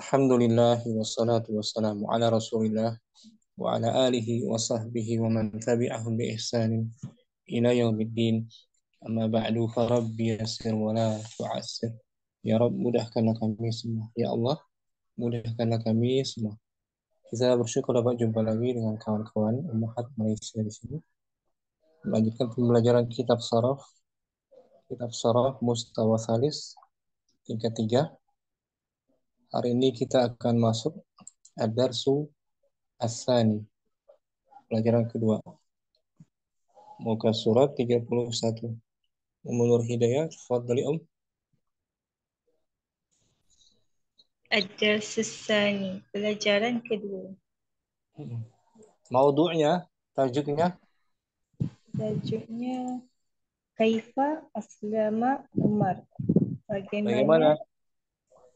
Alhamdulillah wassalatu wassalamu ala Rasulillah wa ala alihi wa sahbihi wa man tabi'ahum bi ihsanin ila yaumiddin. Amma ba'du fa rabbi yassir wa la tu'assir. Ya Rabb, mudahkanlah kami semua. Ya Allah, mudahkanlah kami semua. Kita bersyukur dapat jumpa lagi dengan kawan-kawan Ummahat Malaysia di sini. Melanjutkan pembelajaran kitab Sharaf Mustawa Thalis tingkat 3. Hari ini kita akan masuk Ad-Darsu As-Tsani, pelajaran kedua. Muka surat 31. Nur Hidayah, tafadhali Ad-Dars Tsani, pelajaran kedua. Maudu'nya, tajuknya, Tajuknya Kaifa Aslama Umar. bagaimana Umar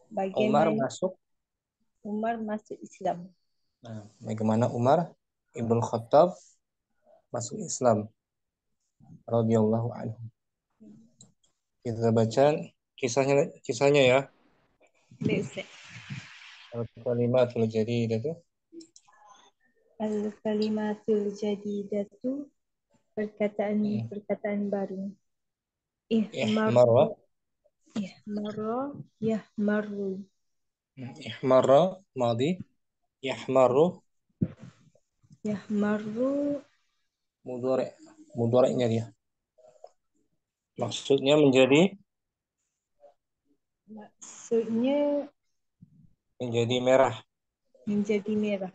Bagaimana masuk. Umar masuk Islam. Bagaimana Umar Ibn Khattab masuk Islam radhiyallahu anhu. Kita baca kisahnya ya. Al-kalimatul jadidatu. Al-kalimatul jadidatu, perkataan baru. Ihmarra. Yahmaru. Ihmarra madi. Yahmaru mudhari'. Dia. Maksudnya menjadi merah. Menjadi merah.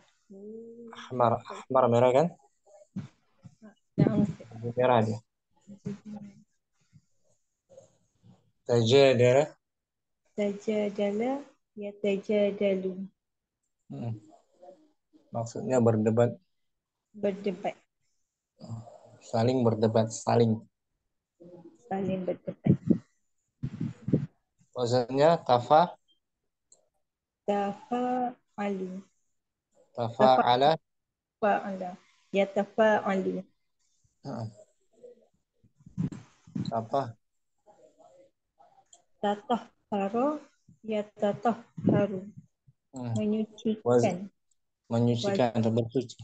Ahmar merah kan? Menjadi merah dia. Tajadala yatajadalu. Maksudnya berdebat. Saling berdebat. Saling berdebat. Wazannya Tafa'alu. tafa'ala. Yatafa'alu. Apa? Tatahharu. Yatatahharu. Menyucikan. Menyucikan atau bersuci.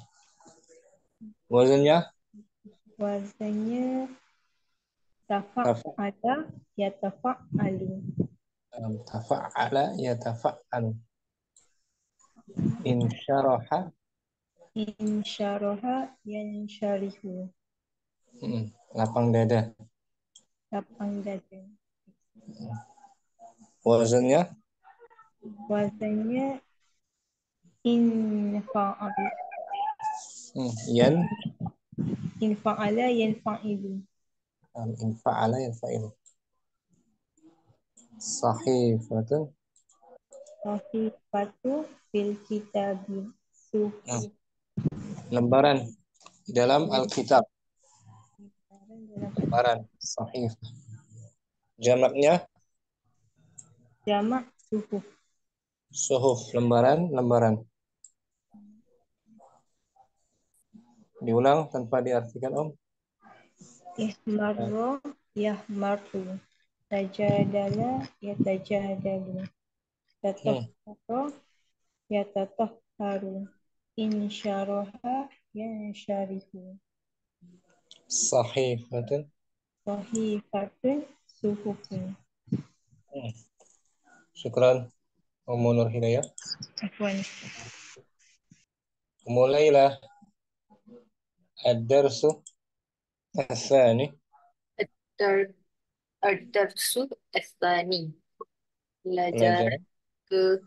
Wazannya tafa'ala. Yatafa'alu. tafa'ala yatafa'alu. Insyaraha. Insyaraha yansyarihu. Lapang dada. Wazannya infa'ala. Infa'ala yanfa'ilu. Infa'ala yanfa'ilu. Sahifatun fil kitabi. Lembaran di dalam Alkitab. Lembaran sahif. Jamaknya Jamak suhuf. Suhuf, lembaran. Diulang tanpa diartikan, Om. Ihmarra yahmarru. Tajadala yatajadalu. Tatahhara yatatahharu. Insyaraha yansyarihu. Sahifatun suhufun. Syukran, Om Nur Hidayah. Afwan. Mulailah Ad-Darsu As-Tsani. Ad-Darsu As-Tsani, pelajaran kedua.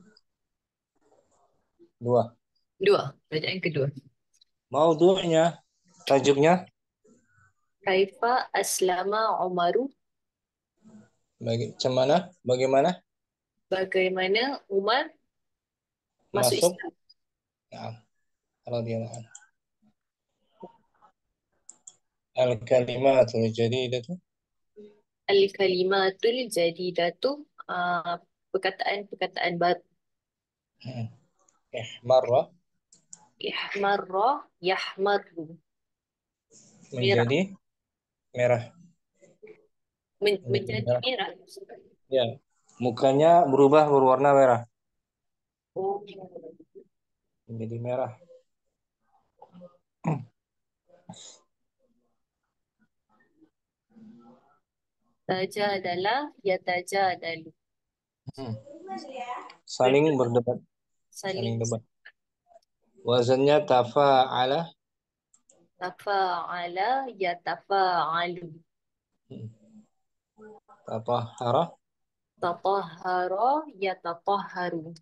Maudu'nya, tajuknya Kaifa Aslama Umaru. Bagaimana Umar masuk Islam. Radhiyallahu anhu. Al-kalimatul jadidatu. Al-kalimatul jadidatu, perkataan baru. Ihmarra yahmarru. Menjadi merah. Menjadi merah. Ya, mukanya berubah berwarna merah. Oh. menjadi merah. Tajadala yatajadalu. Hmm. Saling berdebat, saling Saling debat. Wazannya tafa'ala. tafa'ala yatafa'alu. Hmm. Tatahhara, Tatahhara yatatahharu.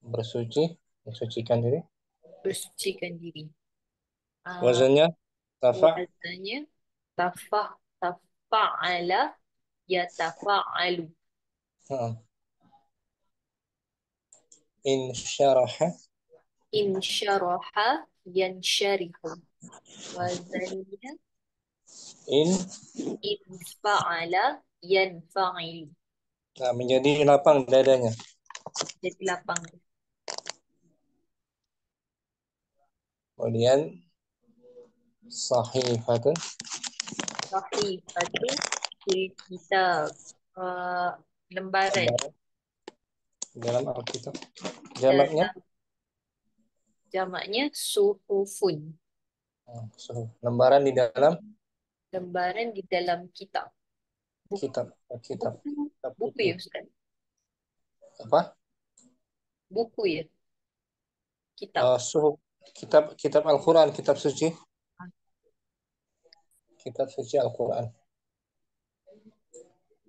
bersuci, mensucikan diri. Bersucikan diri. Wazannya tafa', Wazannya tafa'ala yatafa'alu. hmm. Insyaraha, Insyaraha yansyarihu. Wazannya in, infa'ala yanfa'ilu. nah, menjadi lapang dadanya. Jadi lapang. Kemudian sahifatun, Sahifatun fil kitab. Lembaran lembaran dalam Alkitab. Jamaknya, dalam jamaknya suhufun. lembaran di dalam Lembaran di dalam kitab. Buku, kitab, kitab, buku, kitab buku suci. ya Ustaz? Apa? Buku ya? Kitab. Suhuf, kitab, kitab Al-Quran, kitab suci, kitab suci Al-Quran.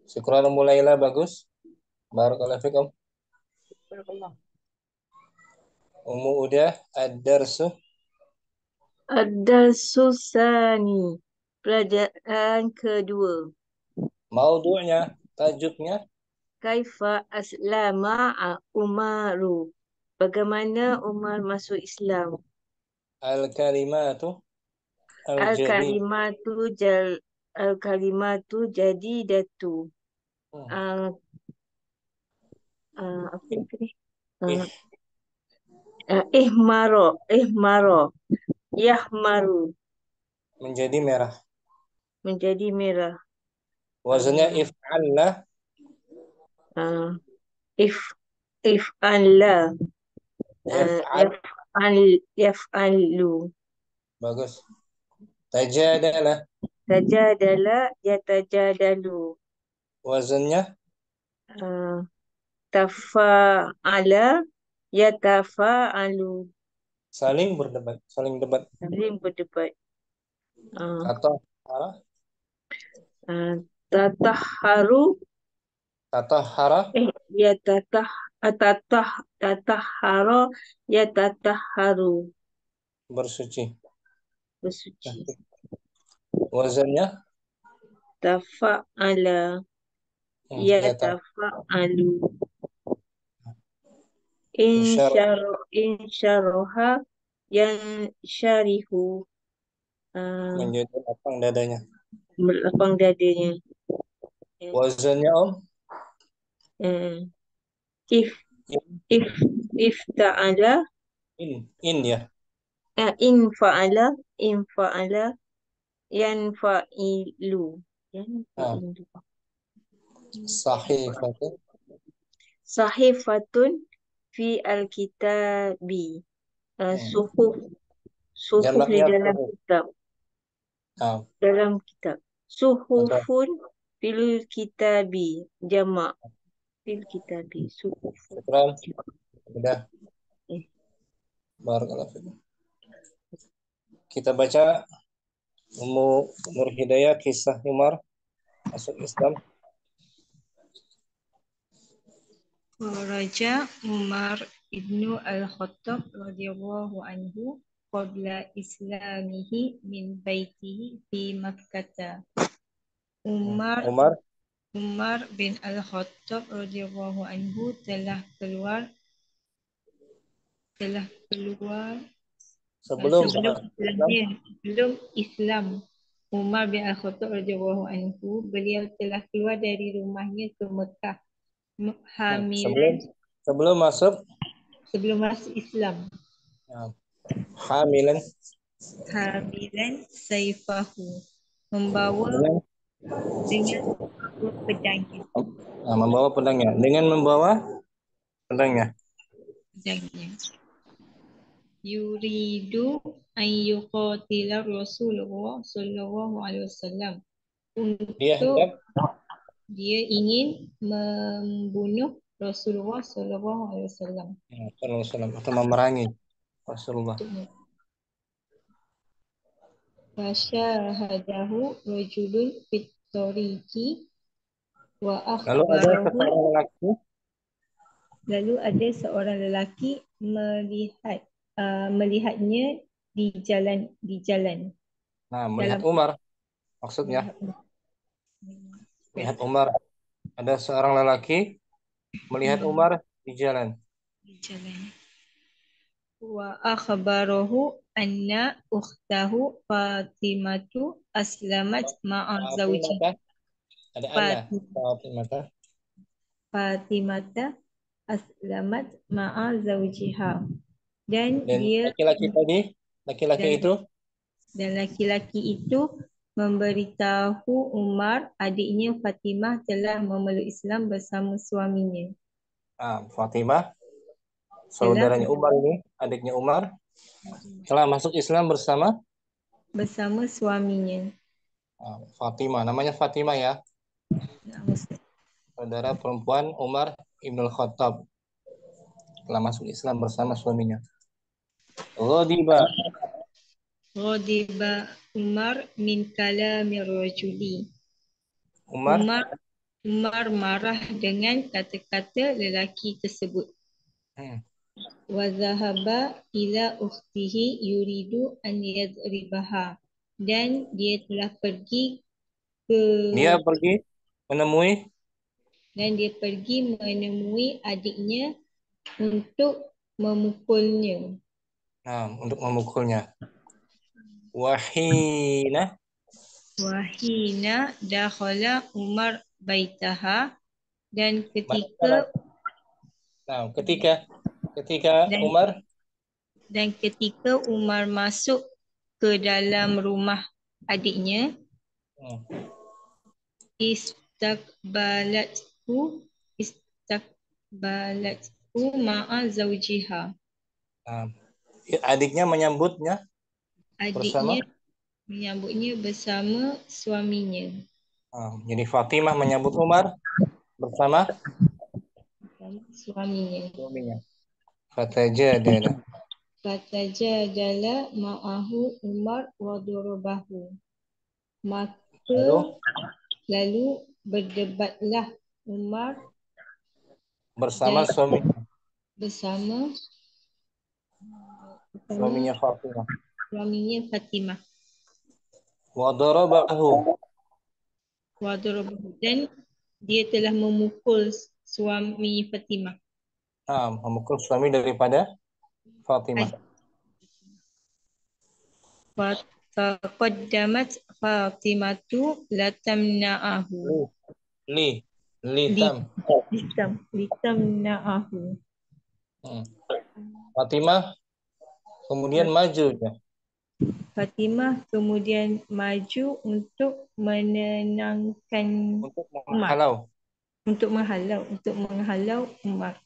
Syukuran mulailah bagus. Barakallahu fikum. Barakallah. Ummu udah ad-darsu, Ad-darsusani. Pelajaran kedua. maudu'nya, tajuknya, Kaifa aslama Umaru. Bagaimana Umar masuk Islam? al-kalimatu, al-jadid. Al-kalimatu al-kalimatu jadidatu. Hmm. Uh, apa ni? Ih, Ihmaro. Yahmaru. menjadi merah. Menjadi merah. Wazannya Uh, if'allah, uh, if if'alla. if'al, Yaf'alu. bagus. Tajadalah, Tajadala yatajadalu. wazannya Uh, Tafa'ala yatafa'alu. saling berdebat, saling debat. Saling berdebat. Uh, Atau hara, uh, Tatahharu tatahhara, yatatah tatahhara yatatahharu. bersuci. Bersuci. Wazannya Tafa'ala yata. yatafa'alu. Insyaallah Insyaraha yang syarihu. menjadi lapang dadanya. Lapang dadanya. Wazannya om, Uh, if in, if if ta'ala in ya. in fa'ala yanfa'ilu. Nah, Yanfa'ilu. sahifatu, Sahifatun fi al-kitabi. Suhuf di jamaknya dalam suhuf. kitab. Nah, Dalam kitab. atau Suhufun fil kitabi. Jamak. Fil kitabi. Suhufun. syukran, udah. Eh, Barakallahu fikum. Kita baca Ummu Nur Hidayah kisah Umar masuk Islam. Raja Umar ibnu al-Khattab radhiyallahu anhu qabla islamihi min baitihi fi Makkah. Umar Umar Umar bin al-Khattab radhiyallahu anhu telah keluar sebelum sebelum Islam. Islam. Umar bin al-Khattab radhiyallahu anhu beliau telah keluar dari rumahnya ke Mekah hamilan Sebelum masuk sebelum masuk Islam. hamilan Hamilan saifahu, membawa dengan pedangnya. membawa pedangnya dengan membawa pedangnya. Pedangnya. Yuridu an yuqatila Rasulullah sallallahu alaihi wasallam. Dia Untuk hendak dia ingin membunuh Rasulullah sallallahu alaihi wasallam. sallallahu alaihi wasallam atau memerangi Rasulullah. Fasyahadahu rajulun fit tariqi wa Lalu ada akhbarahu. seorang lelaki, Lalu ada seorang lelaki melihatnya di jalan melihat dalam Umar, maksudnya melihat Umar. Ada seorang lelaki melihat Umar di jalan. di jalan. Wa akhbarahu anna ukhtahu Fatimatu aslamat ma'a zawji. Fatimah, ada anna. Fatimah. Fatimata aslamat ma'a zawjiha. Dan Dan dia laki-laki dan, itu, dan laki-laki itu memberitahu Umar adiknya Fatimah telah memeluk Islam bersama suaminya. Fatimah, Telah saudaranya Umar ini, adiknya Umar, telah masuk Islam bersama suaminya. Fatimah. Namanya Fatimah ya, Nah, saudara perempuan Umar Ibn Khattab, telah masuk Islam bersama suaminya. Ghadiba, Ghadiba Umar min kalamir rajuli. Umar Umar marah dengan kata-kata lelaki tersebut. Wa zahaba ila ukhtihi yuridu an yadribaha. Dan dia telah pergi dia menemui menemui adiknya untuk memukulnya. Untuk memukulnya. Wahina Dakhala Umar baitaha. Dan ketika dan, Umar dan ketika Umar masuk ke dalam rumah adiknya, istakbalathu ma'a zawjiha. adiknya menyambutnya bersama suaminya. Jadi Fatimah menyambut Umar bersama suaminya. Fatajadala ma'ahu Umar wa darabahu. Maka lalu berdebatlah Umar bersama suaminya Fatimah. Wa darabahu, Dan dia telah memukul suami Fatimah. memukul suami daripada Fatimah. Fataqaddamat Fatimatu latamna'ahu. Litamna'ahu. Fatimah kemudian maju ya. Fatimah kemudian maju untuk menenangkan untuk menghalau Umar.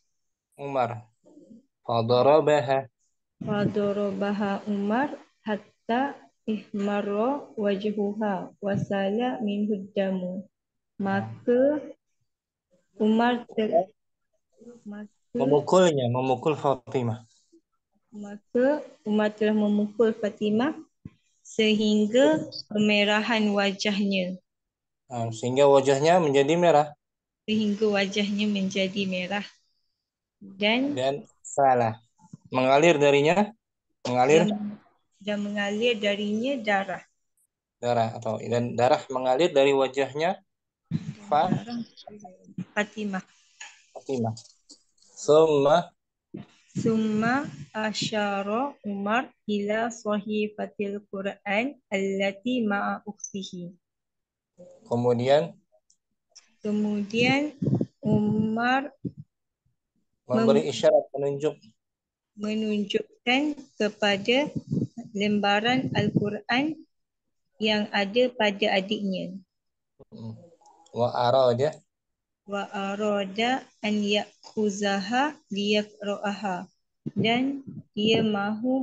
Fadarabaha Umar hatta ihmarra wajhuha wasala minhu damu. Maka Umar memukul Fatimah. Maka Umar telah memukul Fatimah sehingga kemerahan wajahnya. Sehingga wajahnya menjadi merah. Dan salah. Mengalir darinya darah. Darah mengalir dari wajahnya Fatimah. Summa asyara Umar ila sahifatil Quran allati ma'a ukhtihi. Kemudian Umar memberi isyarat menunjukkan kepada lembaran Al-Quran yang ada pada adiknya. Wa arada an yakhuzaha liyaqra'aha. dan dia mahu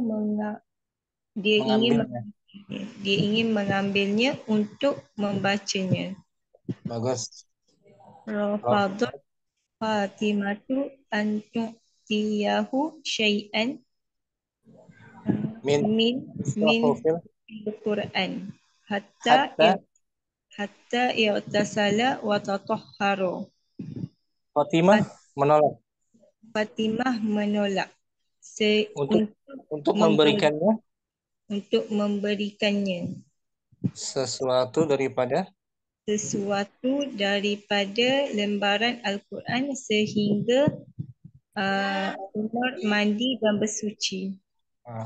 dia ingin Mengambilnya. dia ingin mengambilnya untuk membacanya. Bagus. Rafadat Fatimatu an tu'tiyahu syai'an Min min min Sahufil Al-Quran hatta hatta i'tasala wa tatahhara. Fatimah menolak Fatimah menolak untuk untuk memberikannya memberikannya sesuatu daripada sesuatu daripada lembaran Al-Quran sehingga Umar mandi dan bersuci.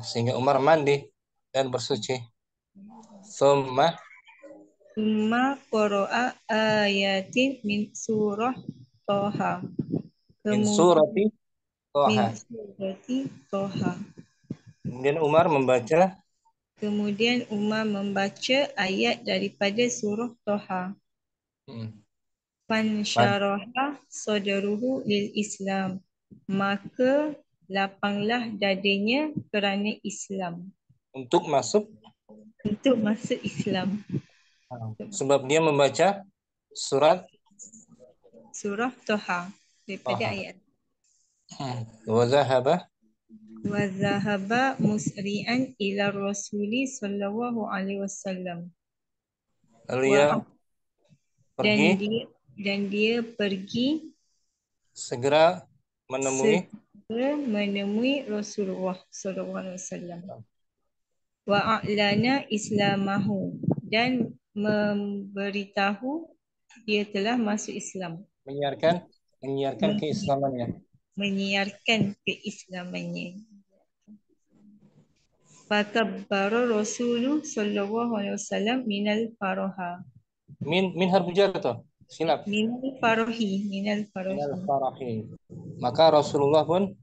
sehingga Umar mandi dan bersuci. Summa Summa qara'a ayatin min surah Toha. min Kemudian surati min Toha. surati Toha. Kemudian Umar membaca ayat daripada surah Toha. hmm, Fansyaraha sadruhu lil Islam. Maka lapanglah dadanya kerana Islam. untuk masuk Untuk masuk Islam. sebab dia membaca surat Surah Toha. Daripada Toha. ayat. Wa zahaba Wa zahaba musri'an ila Rasuli sallallahu alaihi wasallam. lalu dia pergi Dan dia pergi segera menemui Rasulullah sallallahu alaihi wasallam. Wa a'lana islamahu, dan memberitahu dia telah masuk Islam. menyiarkan keislamannya. Menyiarkan keislamannya. Fakabbara Rasulullah sallallahu alaihi wasallam minal faraha. Min harfu jar tuh. Silap. Minal farahi. Maka Rasulullah pun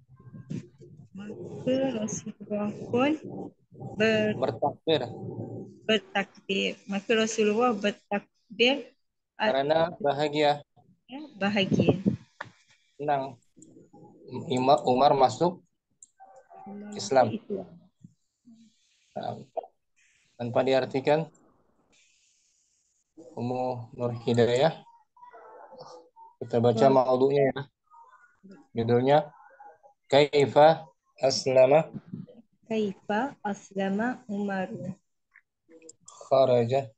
bertakbir. Maka Rasulullah bertakbir Karena bahagia. Senang. Umar masuk Islam. Tanpa diartikan Ummu Nur Hidayah. Kita baca maudu'nya ya. Judulnya Kaifa Aslama Umar. Kharaja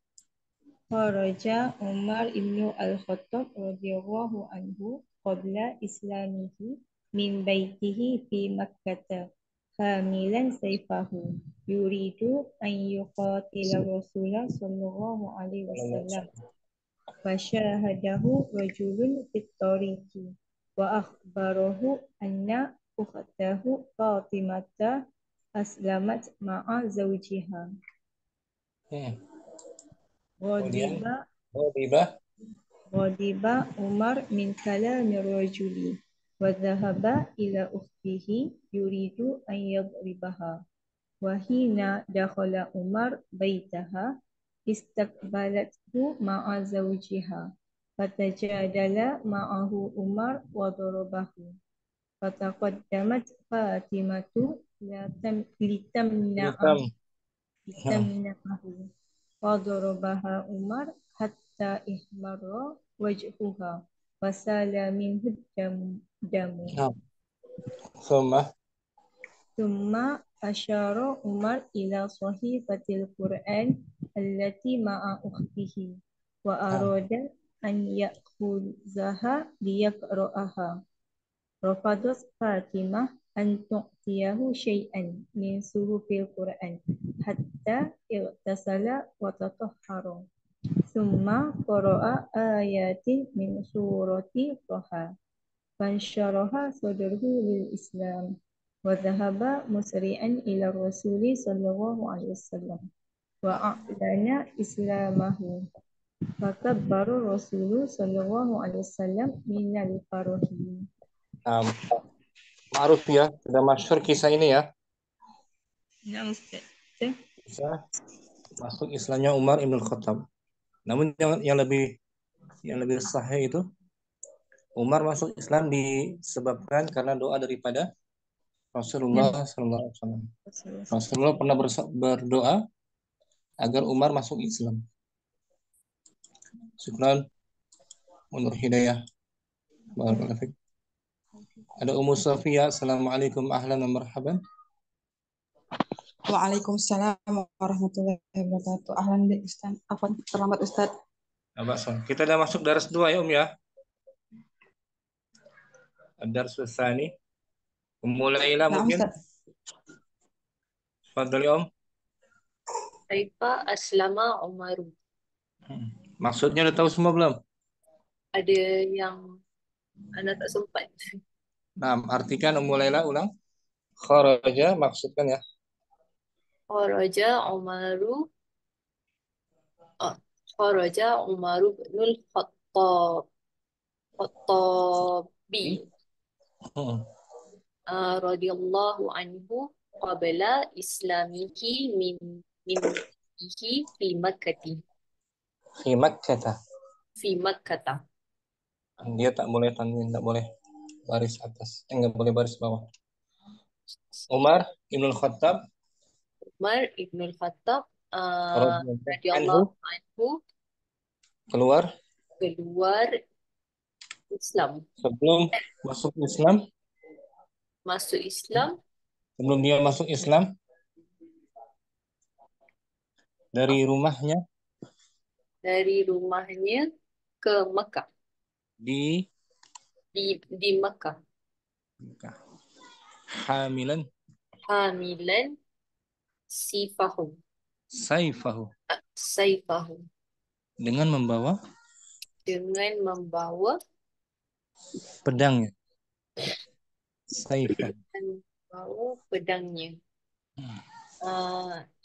Umar ibn al-Khattab radhiyallahu anhu qabla islamihi min baitihi fi Makkah hamilan sayfahu yuridu an yuqatila Rasulullah sallallahu alaihi wasallam. Fasyahadahu rajulun fit tariqi wa akhbarahu anna ukhtahu Fatimata aslamat ma'a zawjiha. Ghadiba Umar min kalami rajuli wa dhahaba ila ukhtihi yuridu an yadribaha. Wa hina dakhala Umar baitaha istaqbalathu ma'a zawjiha fatajadala ma'ahu Umar wa darabahu. Fataqaddamat Fatimatu litamna'ahu wa darabaha Umar hatta ihmarra wajhuha wasala minhu damu. Thumma asyara Umar ila sahifatil Quran allati ma'a ukhtihi wa arada an ya'khuzaha liyaqra'aha. Rafadat Fatimah an tu'tiyahu syai'an min suhufil Quran hatta i'tasala wa tatahhara. Summa qara'a ayatin min surati Toha. Fansyaraha sadruhu lil Islam. Wa dhahaba musri'an ila Rasuli sallallahu alaihi wasallam. Wa a'lana islamahu. Fakabbara Rasulullah sallallahu alaihi wasallam minal farahi. Ma'ruf ya, sudah masyhur kisah ini ya. Ya Ustaz. Kisah masuk Islamnya Umar ibn Khattab. Namun yang lebih sahih itu Umar masuk Islam disebabkan karena doa daripada Rasulullah Sallallahu Alaihi Wasallam. Rasulullah pernah berdoa agar Umar masuk Islam. Syukran, Nur Hidayah. Barakallahu fiik. Ada Ummu Safia. Assalamualaikum, ahlan wa marhaban. Waalaikumsalam warahmatullahi wabarakatuh. Ahlan bi Ustaz. Afwan, terlambat Ustaz. Kita udah masuk daras 2 ya, ya. Dars tsani. Mulai mungkin. Ustaz. Fadhali Kaifa aslama Umaru. Maksudnya udah tahu semua belum? Ada yang anak tak sempat. Nah, artikan Laila ulang. Kharaja maksudkan ya. Kharaja Umaru. Kharaja Umaru binul Khattabi. Radhiyallahu anhu qabla islamihi min fi Makkah. Fi Makkah. Dia tak boleh tanwin, tak boleh baris atas. Enggak boleh baris bawah. Umar Ibnul Khattab. Umar Ibnul Khattab Radhiyallahu radhiyallahu anhu keluar Islam. sebelum masuk Islam. Masuk Islam. Sebelum dia masuk Islam dari rumahnya ke Mekah. Di Mekah. Hamilan saifahu dengan membawa pedangnya. Saifah. Membawa pedangnya.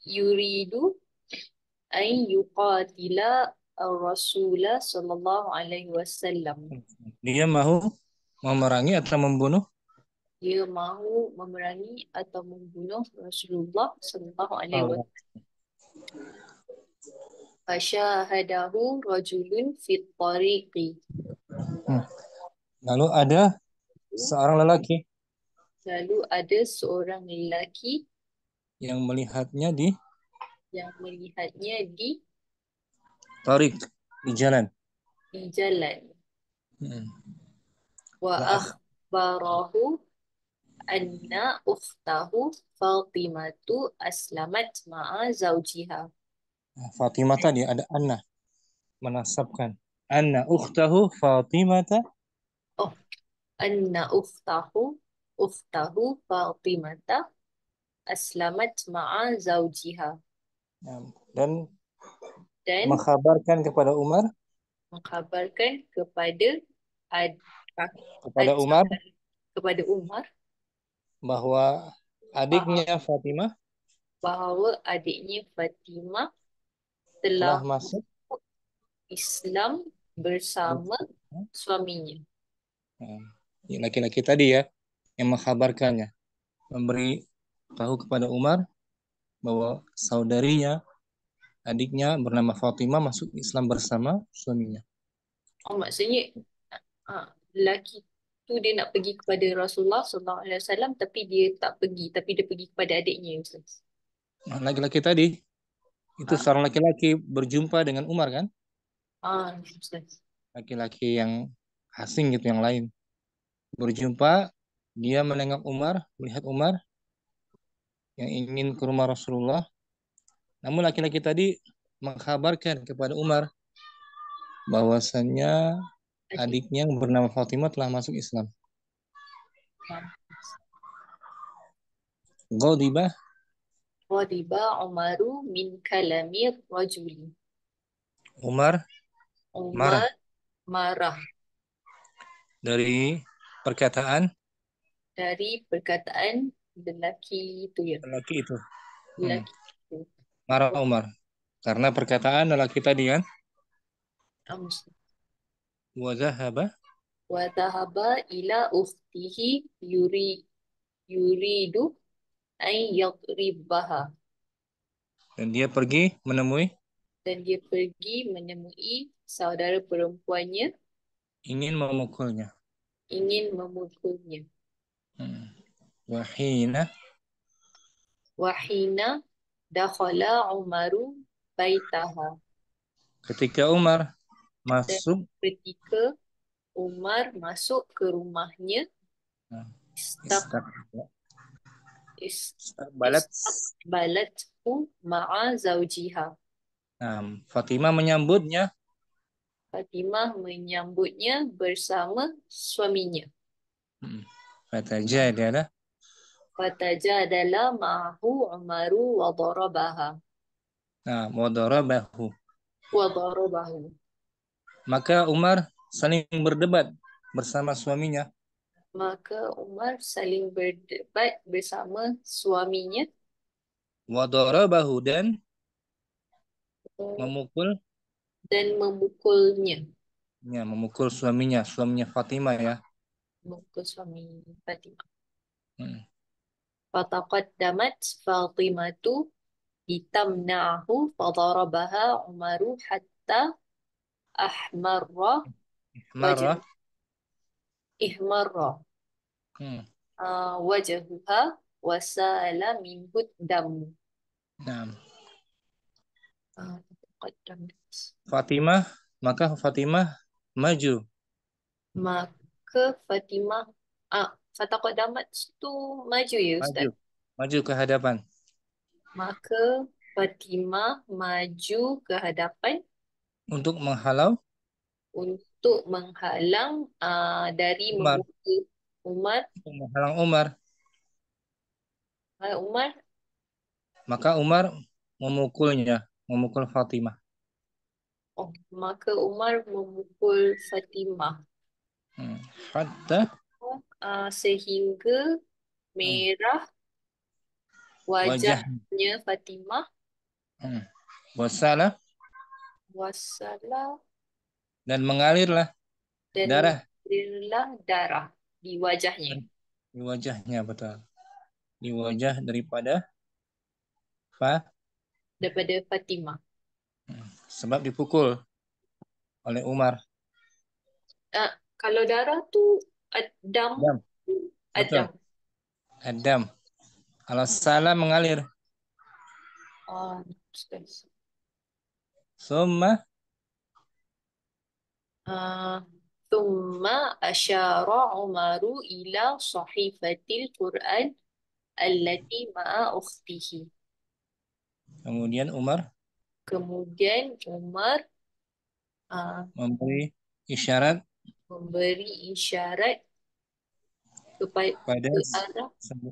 Yuridu an yuqatila Rasulullah sallallahu alaihi wasallam. Dia mau memerangi atau membunuh? Dia mahu memerangi atau membunuh Rasulullah sallallahu alaihi wasallam. Fasyahadahu rajulun fit tariqi. Lalu ada seorang lelaki yang melihatnya di tariq, di jalan. Wa akhbarahu anna ukhtahu Fatimatu aslamat ma'a zawjiha. Fatimah tadi ada anna, menasabkan anna ukhtahu Fatimata. Anna ukhtahu Fatimata aslamat ma'a zawjiha. Dan mengkhabarkan kepada Umar bahwa adiknya Fatimah telah masuk Islam bersama suaminya. Laki-laki tadi ya yang mengkhabarkannya, memberi tahu kepada Umar bahwa saudarinya, adiknya bernama Fatimah masuk Islam bersama suaminya. Maksudnya lelaki tu dia nak pergi kepada Rasulullah sallallahu alaihi wasallam tapi dia tak pergi, tapi dia pergi kepada adiknya, Ustaz. Laki-laki tadi itu seorang laki-laki berjumpa dengan Umar kan? Ustaz. Laki-laki yang asing gitu, yang lain. Berjumpa, dia menengok Umar, melihat Umar yang ingin ke rumah Rasulullah. Namun laki-laki tadi mengkabarkan kepada Umar bahwasannya adiknya yang bernama Fatimah telah masuk Islam. Ghadiba Umaru min kalami rajuli. Umar marah dari perkataan lelaki itu ya. Lelaki itu. Itu. Marah Umar karena perkataan lelaki tadi kan. Wa dhahaba ila ukhtihi yuridu an yadribaha. Dan dia pergi menemui saudara perempuannya, ingin memukulnya. ingin memukulnya. Wahina Wahina dakhala Umaru baitaha. ketika Umar Dan masuk ketika Umar masuk ke rumahnya, nah, istaq istak is- istakbalat. istaqbalathu ma'a zawjiha. Nah, Fatimah menyambutnya. Fatimah menyambutnya bersama suaminya. Fatajadalah. Fatajadala ma'ahu Umaru wa darabaha. Nah, wadarabahu. Wa darabahu. Maka Umar saling berdebat bersama suaminya. Maka Umar saling berdebat bersama suaminya Wadarabahu dan memukul dan memukulnya. memukul suaminya Fatimah ya. Memukul suami Fatimah. Hmm. Fataqaddamat Fatimatu litamna'ahu fadarabaha Umaru hatta ahmarra wajah Marah. ihmarra Hmm. wajahuha wasala minhu dam. Nah, Fataqaddamat. Fatimah maju Maka Fatimah Fataqaddamat itu maju ya maju Ustaz. maju ke hadapan Maka Fatimah maju ke hadapan untuk menghalau untuk menghalang dari Umar, memukul Umar. untuk menghalang Umar. Umar, Maka Umar memukul Fatimah. maka Umar memukul Fatimah. Hmm. Hatta Sehingga hmm, merah wajah wajahnya Fatimah. wassalah Wassalam. dan mengalirlah Dan darah mengalirlah darah di wajahnya. di wajahnya, betul. Di wajah daripada Daripada Fatimah. sebab dipukul oleh Umar. Kalau darah tu Adam. Dam, betul. Adam. Adam. Kalau salah mengalir. Ustaz. Summa Thumma asyara Umaru ila sahifatil Quran allati ma'a ukhtihi. kemudian Umar Kemudian Umar memberi isyarat memberi isyarat kepada pada ke arah pada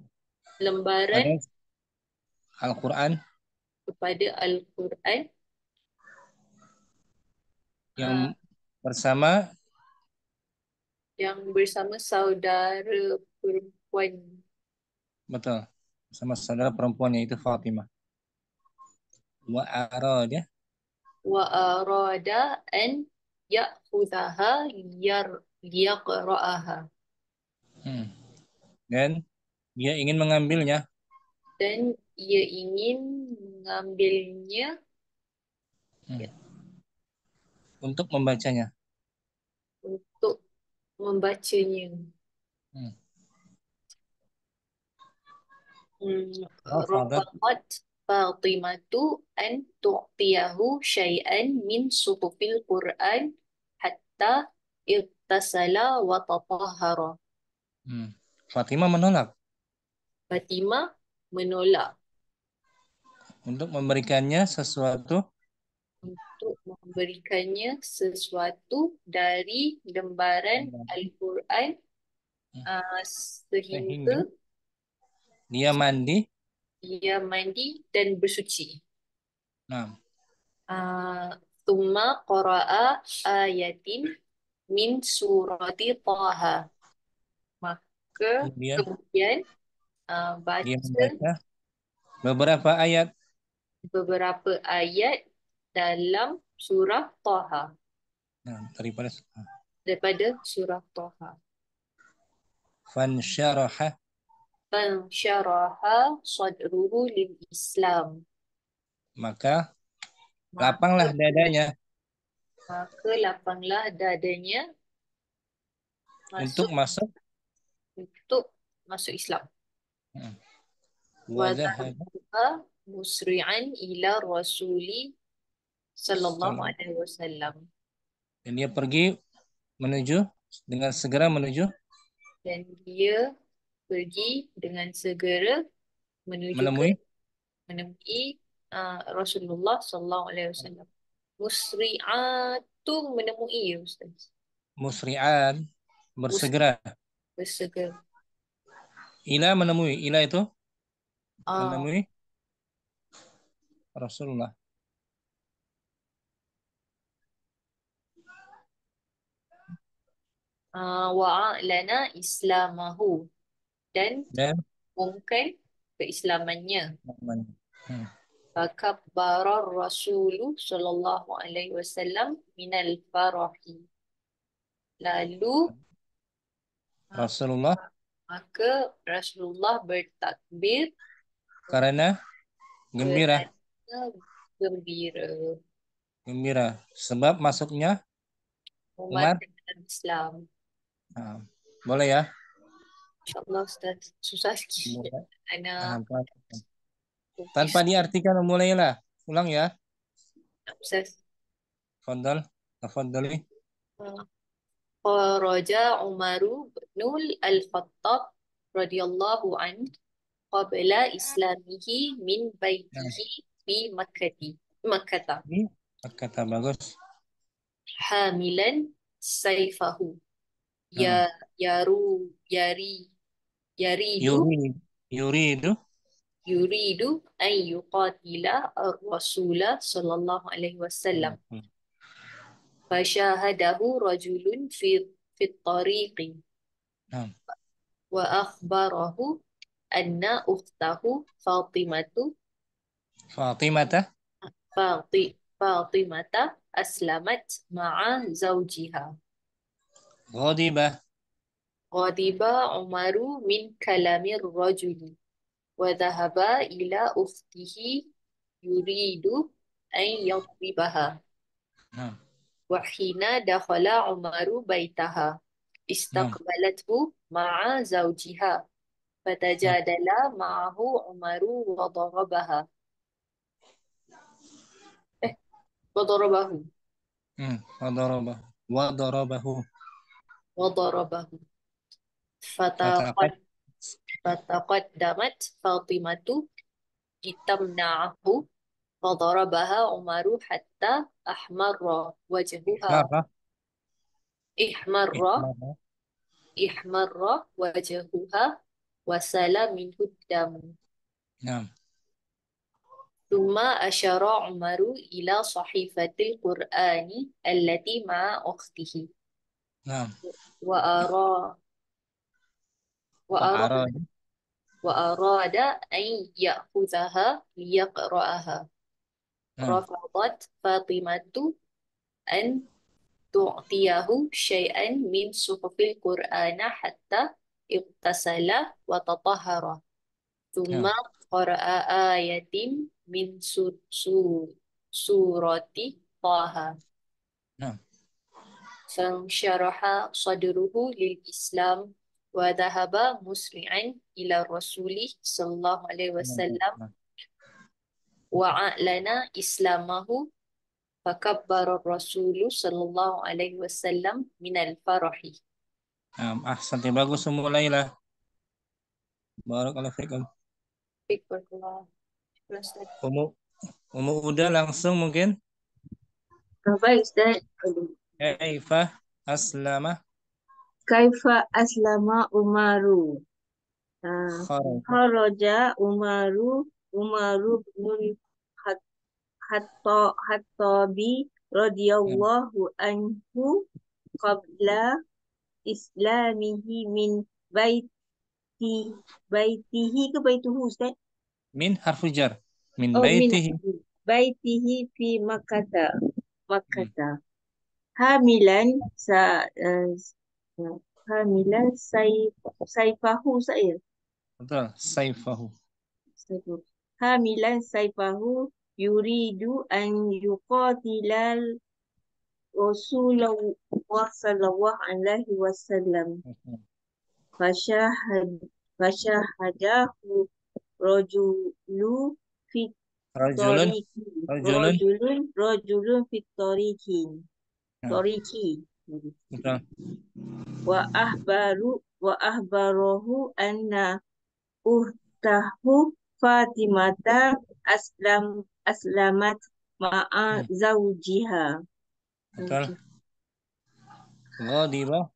lembaran Al-Quran kepada Al-Quran yang bersama yang bersama saudara perempuan. betul sama saudara perempuannya itu Fatimah. Wa arada Wa arada an ya'khudhaha liyaqra'aha. dan dia ingin mengambilnya Dan ia ingin mengambilnya untuk membacanya. untuk membacanya. Rafadat Rafaqat Fatimatu an tu'tiyahu syai'an min suhufil Qur'an hatta irtasala wa tatahhara. Fatimah menolak Fatimah menolak untuk memberikannya sesuatu untuk memberikannya sesuatu dari lembaran Al-Quran sehingga sehingga dia mandi. dia mandi dan bersuci. Nah, Thumma qara'a ayatin min surati Taha. Maka kemudian kemudian dia baca membaca beberapa ayat beberapa ayat dalam surah Taha. Daripada surah Taha. fansyaraha Fansyaraha sadruhu lil Islam. maka lapanglah dadanya Maka lapanglah dadanya untuk masuk masuk untuk masuk Islam. Hmm. Wa Wadhahaba dhahaba musri'an ila rasuli sallallahu sallallahu. alaihi wasallam. Dan dia pergi menuju dengan segera menuju Dan dia pergi dengan segera menuju ke menemui menemui Rasulullah sallallahu alaihi wasallam. Musri'atu menemui ya Ustaz. musri'an bersegera. Bersegera. Ila menemui. Ila itu Ah, menemui Rasulullah. wa'alana islamahu dan Dan mungkin keislamannya. hmm. Fakabbara Rasulu sallallahu alaihi wasallam minal farahi. Lalu ah, Rasulullah maka Rasulullah bertakbir karena gembira, kerana gembira gembira sebab masuknya umat Umar. dalam Islam. Nah, boleh ya? InsyaAllah Ustaz. Susah sikit. Mulai. Ana Tanpa tulis diartikan mulailah. Ulang ya. Ustaz. Fadal. Tafadhali. Kharaja Umaru bin Al-Khattab radhiyallahu anhu qabla islamihi min Nah, baitihi fi Makkah ini kata bagus. hamilan sayfahu ya Nah, yaru yari yaridu yuri, yuri itu. yuridu an yuqatila ar-rasula sallallahu alaihi wasallam fashahadahu rajulun fi tariqi Nah, wa akhbarahu anna ukhtahu Fatimatu Fatimah Fatimata aslamat ma'a zawjiha. ghadibah. Ghadiba Umaru min kalamir rajuli wa dhahaba ila ukhtihi yuridu an yadribaha. Nah, Wa hina dakhala Umaru baitaha nah, istaqbalathu ma'a zawjiha nah. fatajadala ma'ahu Umaru wa darabaha. Wa darabahu. Wadarabah. Wadarabahu. Wa darabahu. Fataqat. Fataqad Fataqaddamat Fatimatu litamna'ahu fadarabaha Umaru hatta ahmarra wajhuha Ihmarra. ihmarra Ihmarra. ihmarra wajhuha wasala minhu damu. Nah, Thumma asyara Umaru ila sahifatil Qur'ani allati ma'a ukhtihi nah. wa ara wa ara Fa'arad. wa arada an ya'khudhaha liyaqra'aha. Nah, Rafadat Fatimatu an tu'tiyahu syai'an min suhufil Qur'ana hatta ibtasala wa tatahara. nah, Thumma qara'a ayatin min surati Taha. nah. Fansyaraha sadruhu lil Islam wa dhahaba musri'an ila Rasulih sallallahu alaihi wasallam Nah. wa a'lana islamahu fakabbara Rasulu sallallahu alaihi wasallam minal farahi. Santai bagus mulailah. Barakallahu fikum. Fikirullah. Ustaz. Umu, Umu udah langsung mungkin. Baik, Ustaz. Kaifa aslama Kaifa aslama Umaru. kharaja. Kharaja Umaru bin Khattabi radhiyallahu anhu qabla islamihi min baitihi ke baituhu, Ustaz? Min harfu jar. Min Oh, min baitihi. baitihi fi Makkah. Hamilan hamilan saifahu saya. Betul. Saifahu. Hamilan saifahu yuridu an yuqatilal Rasulullah sallallahu alaihi wasallam. Fashahad Fasyahadahu rajulu fi Rajulun. tariqi. Rajulun. Rajulun fi tariqi. Nah, Tariqi. betul. Wa ahbarahu anna uhtahu Fatimata aslamat ma'a zawjiha. Betul. Ghadiba.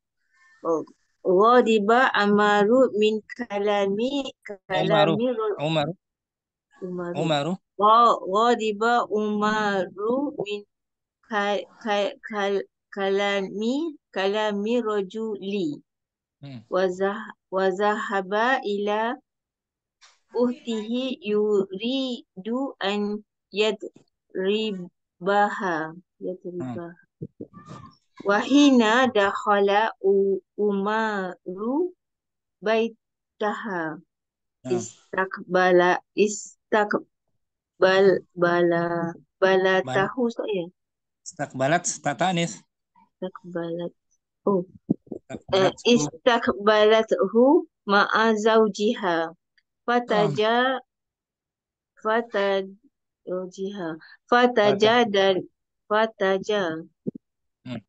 Ghadiba Amaru min kalami Umaru. Ghadiba Umaru min kalami rajuli wa zahaba ila uhtihi yuridu an yadribaha. Wahina dakhala Umaru baitaha balatahu saya. Istakbalat tak tanis. Istakbalathu ma'a zawjiha fataja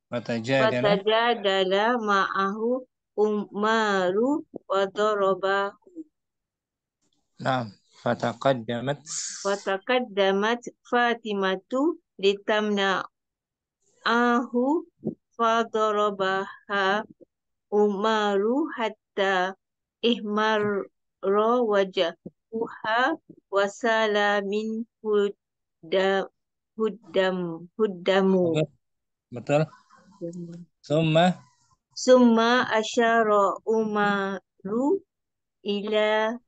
fatajadala ma'ahu Umaru wa darabahu. Nah, fataqaddamat Fatimatu litamna'ahu fadarabaha Umaru hatta ihmarra wajhuha wasala min huddamu. Betul. Summa asyara Umaru ila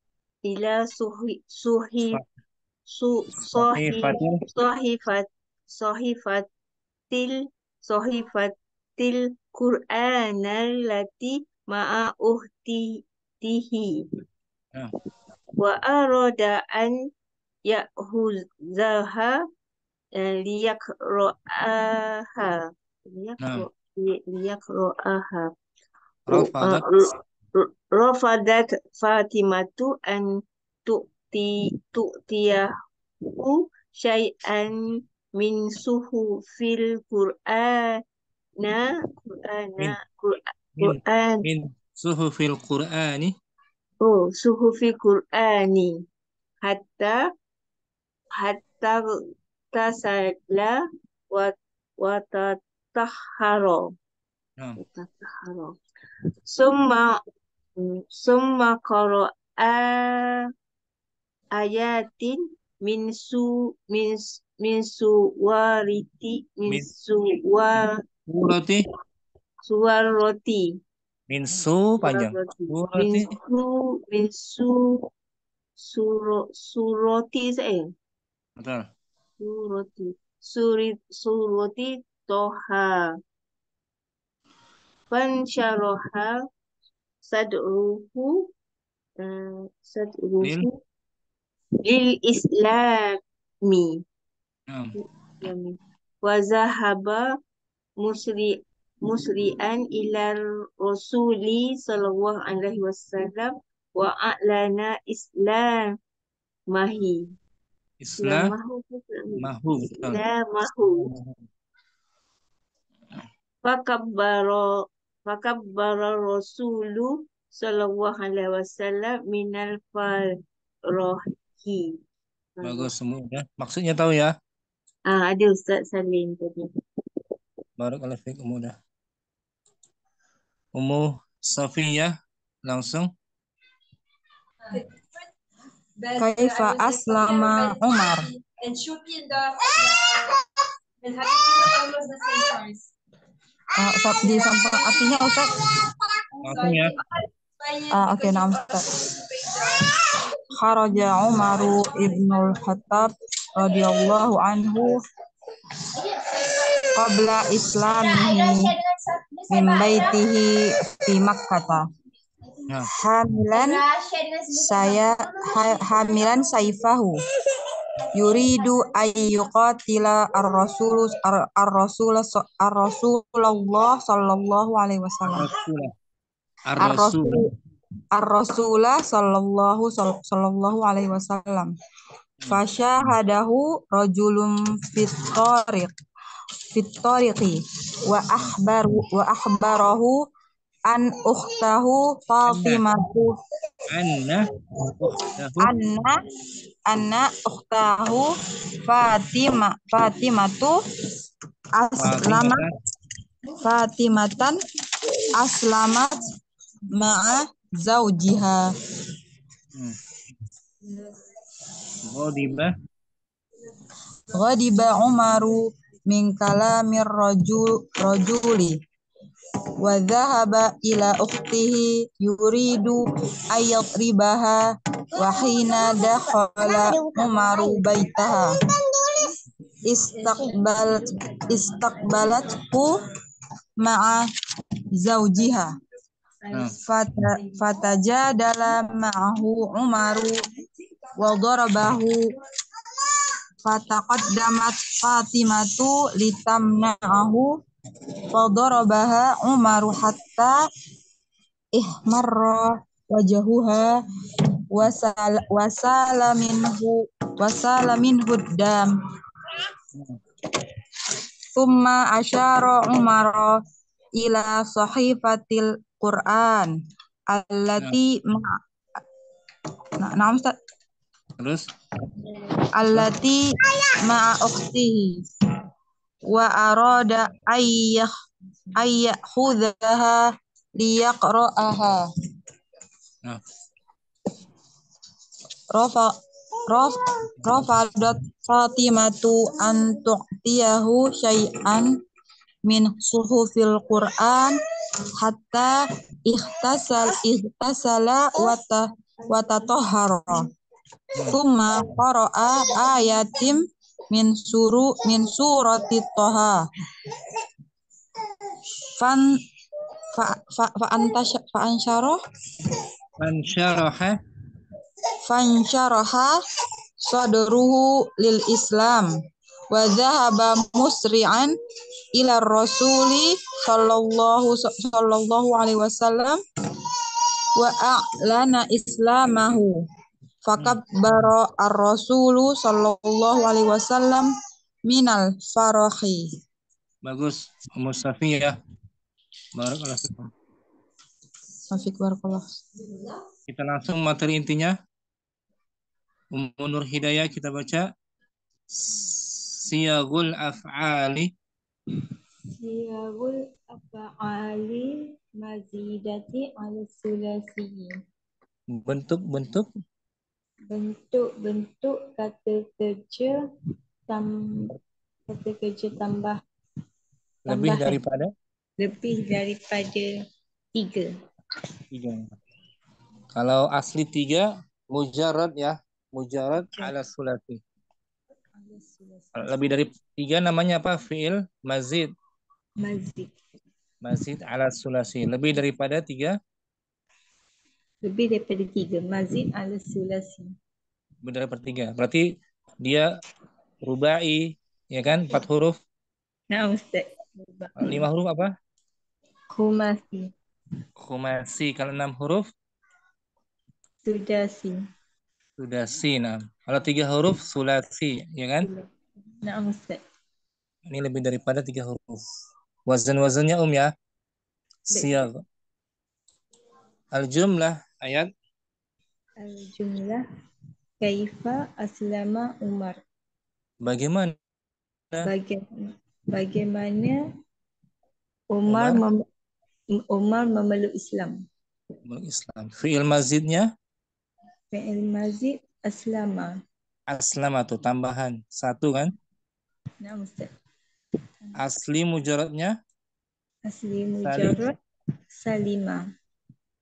sahifatil Qur'an allati ma'a uhtihi wa arada an ya'huzaha liyaqra'aha. Rafadat Fatimatu an tu'tiyahu syai'an min suhufil Qur'an. Min suhufil Qur'ani. Suhufil Qur'ani hatta tasalla wa tatahhara. Summa qara'a ayatin min suwarati Min su panjang. Surati saya. Betul. Surati Toha. Fansyaraha sadruhu lil islami. Wa zahaba musri'an ila rasuli sallallahu alaihi wasallam wa a'lana islamahu. Fakabbara rasulu sallallahu alaihi wasallam minal farahi. Bagus semua ya. Maksudnya tahu ya? Ada Ustaz Salim tadi. Barakallahu fiik mudah. Ummu Safiyah langsung. Kaifa aslama Umar. Di samping artinya Ustaz. Langsung ya. Oke, nah Ustaz. Kharaja Umaru ibnul Khattab radhiyallahu anhu qabla islamihi min baitihi fi Makkah. Hamilan saifahu yuridu ay yuqatila ar-rasulullah sallallahu alaihi wasallam. ar-Rasulah sallallahu alaihi wasallam. Fasyahadahu rajulun fit-tariqi wa akhbarahu an ukhtahu Anna. Fatimatu Anna. Ukhtahu. anna ukhtahu Fatimatu aslamat Fatimatan aslamat ma'a zaujiha. Ghadiba. Ghadiba Umaru min kalamir rajuli wa dhahaba ila ukhtihi yuridu ayyatribaha wa hina dakhala Umaru baitaha istaqbalatku ma'a zaujiha fatajadala ma'ahu Umaru wa darabahu fataqaddamat Fatimatu litamna'ahu fadarabaha Umaru hatta ihmarra wajahuha wasala minhu dam thumma asyara Umar ila sahifatil Qur'an allati na'am Ustaz Terus allati ma'a ukhtihi wa arada ayyakhudhaha liyaqra'aha. Nah. Rafadat Fatimatu an tu'tiyahu syai'an min suhufil Qur'an hatta ihtasala wa tatahhara. Tsumma qara'a ayatim min surati Thaha. Fansyaraha sadruhu lil Islam wa dhahaba musri'an ila Rasuli sallallahu alaihi wasallam wa a'lana islamahu fakabbara ar-rasulu sallallahu alaihi wasallam minal farahi. Bagus, Ummu Safiyah. Barakallahu fikum. Barakallah. Kita langsung materi intinya. Ummu Nur Hidayah kita baca. Siyagul af'ali. Siyagul af'ali mazidati ala sulasi. Bentuk-bentuk kata kerja tambah lebih daripada 3. Kalau asli 3 mujarrad ya, mujarrad ala sulasi. Lebih dari 3 namanya apa? Fi'il mazid. Mazid ala sulasi. Lebih daripada 3 mazid ala sulasi. lebih daripada 3. Berarti dia rubai, ya kan? 4 huruf. Nah, Ustaz. 5 huruf apa? Khumasi. Kalau 6 huruf? Sudasi. Nah. Kalau 3 huruf sulasi, ya kan? Nah, Ustaz. Ini lebih daripada 3 huruf. Wazan-wazannya ya. Siyag. Al-jumlah ayat. Al-jumlah kaifa aslama Umar. Bagaimana Umar memeluk Islam. Fi'il mazidnya? Fi'il mazid aslama. Aslama tuh tambahan 1 kan? Nah, Ustaz. Asli mujarradnya? Asli mujarrad salima.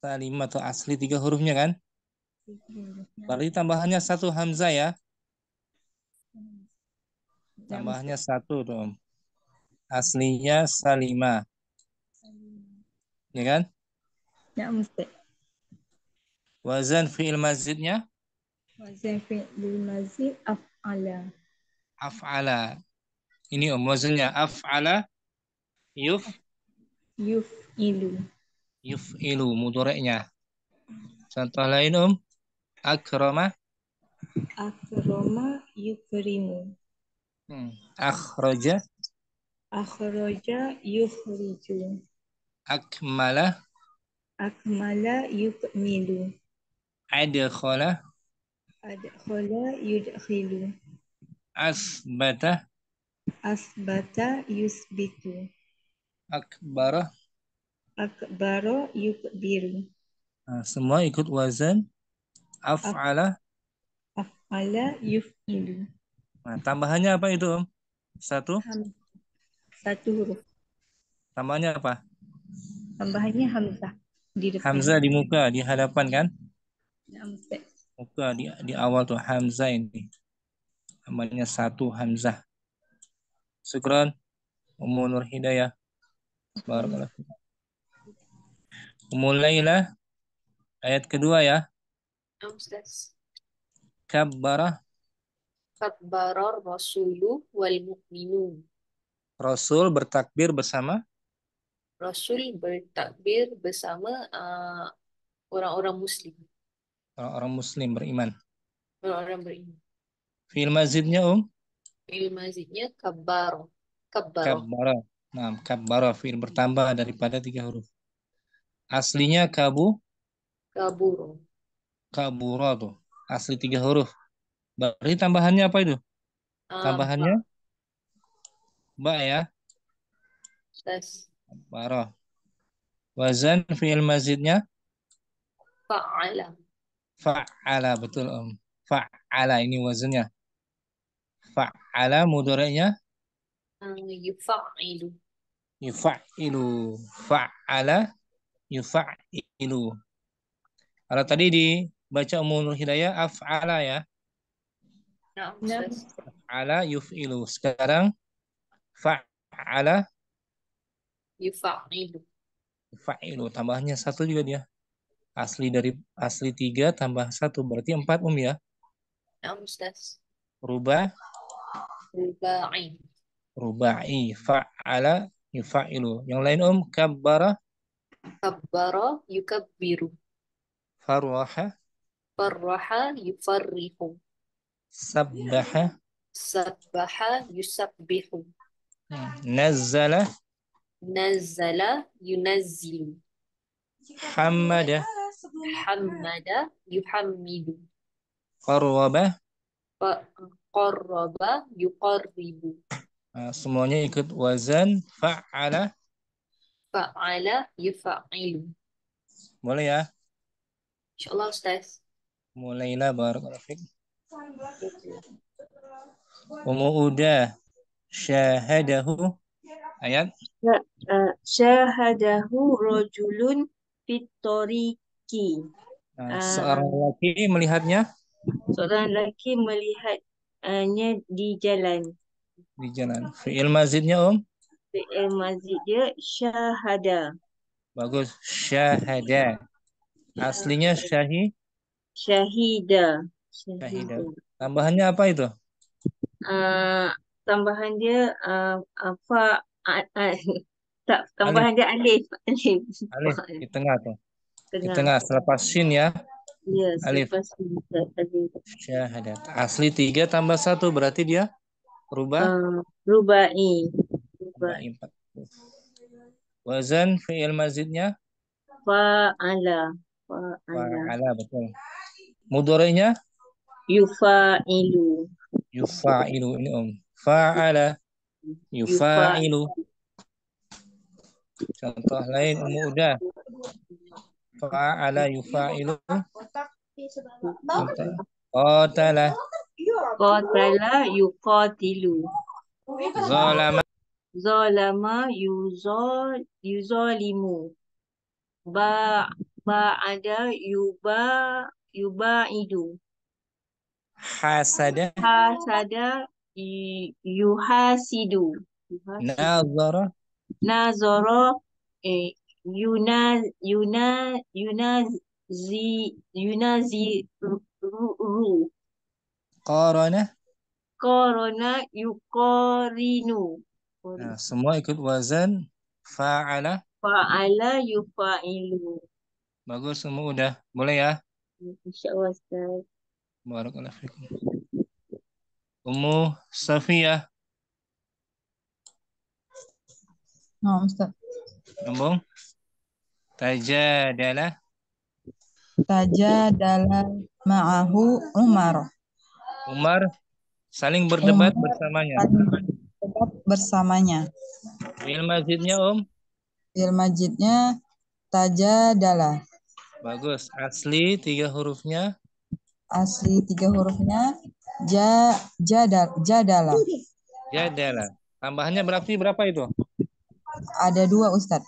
Salima tuh asli 3 hurufnya kan? Berarti tambahannya 1 hamzah ya? Tambahnya 1 tuh. Aslinya salima. Ya kan? Ya, Ustaz. Wazan fi'il mazidnya? Wazan fi'il mazid af'ala. Af'ala. Ini wazannya af'ala Yuf'ilu. yuf'ilu mudhari'nya. Contoh lain akrama. Akroma yukrimu. Akhraja. Akhraja yukhriju. Akmala. Akmala yukmilu. Adkhala. Adkhala yudkhilu. Asbata. Asbata yusbitu. Akbara. Akbaro yukbiru. Nah, semua ikut wazan af'ala. Af'ala yuf'ilu. Nah, tambahannya apa itu, Satu. Satu huruf. Tambahannya apa? Tambahannya hamzah di depan. Hamzah di muka, di hadapan kan? Hamzah. Muka di awal tuh hamzah ini. Namanya satu hamzah. Syukran. Ummu Nur Hidayah. Barakallahu fiik. Ummu Lailah. Ayat kedua ya. Ustaz. Kabbara. Kabbarar rasulu wal mu'minun. Rasul bertakbir bersama. Rasul bertakbir bersama orang-orang muslim. Orang-orang muslim beriman. Orang-orang beriman. Fi'il mazidnya Fi'il mazidnya kabbaro. Kabbaro. kabbara. Nah, kabbara fi'il bertambah daripada 3 huruf. Aslinya Kaburo. kabura tuh. Asli 3 huruf. Berarti tambahannya apa itu? Tambahannya ba ya. Ustaz. Kabbara. Wazan fi'il mazidnya Fa'ala. fa'ala, betul Fa'ala ini wazannya. Fa'ala mudhari'nya Yufa'ilu. yufa'ilu. Fa'ala yufa'ilu. Kalau tadi dibaca Ummul Hidayah af'ala ya. Nah, Ustaz. Af'ala yuf'ilu. Sekarang fa'ala Yufa'ilu. yufa'ilu. Tambahnya 1 juga dia. Asli 3 tambah 1 berarti 4 ya. Nah, Ustaz. Rubah Ruba'i. rubai. Fa'ala yufa'ilu. Yang lain kabbara Kabbara yukabbiru. farwaha Farraha yufarrihu. sabbaha Sabbaha yusabbihu. nazzala Nazzala yunazzilu. hamada Hammada yuhammidu. qarraba. Qarraba yuqarribu. Nah, semuanya ikut wazan fa'ala. Fa'ala yufa'ilu. Boleh ya? InsyaAllah Ustaz. Mulailah barakallahu fiik. Uda syahadahu ayat Syahadahu rajulun fitoriki. seorang lelaki melihatnya Seorang lelaki melihatnya di jalan. di jalan. Fi'il mazidnya Fi'il mazid dia syahada. bagus, syahada. Aslinya Syahida. syahida. Tambahannya apa itu? Tambahan dia apa? Tak, tambahan dia alif. Alif di tengah tuh. Di Tengah. tengah selepas shin ya. Ya, Alif. selepas alif. Syahadat. Asli 3 tambah 1 berarti dia rubah. Rubai. Tambah 4. Wazan fi'il mazidnya Fa'ala. fa'ala, betul. Mudhari'nya Yufa'ilu. yufa'ilu ini fa'ala yufa'ilu. Contoh lain udah fa'ala yufa'ilu. Qatala Qatala yuqatilu. zalama Zalama yuzalimu. Ba'ada yubaidu. hasada Hasada yuhasidu. nazara Nazara yunaziru. qarana. Korona yukorinu. Nah, semua ikut wazan fa'ala. Fa'ala yufa'ilu. Bagus, semua udah. Boleh ya? InsyaAllah Ustaz. Barakallahu fikum. Ummu Safiyah, Nah, Ustaz. sambung. Tajadalah. Tajadala ma'ahu Umar. Umar saling berdebat Umar bersamanya. saling berdebat bersamanya. Fi'il mazidnya Fil majidnya tajadala. bagus. Asli 3 hurufnya. Asli 3 hurufnya jadala. Jadalah. Tambahannya berarti berapa itu? Ada 2 Ustaz.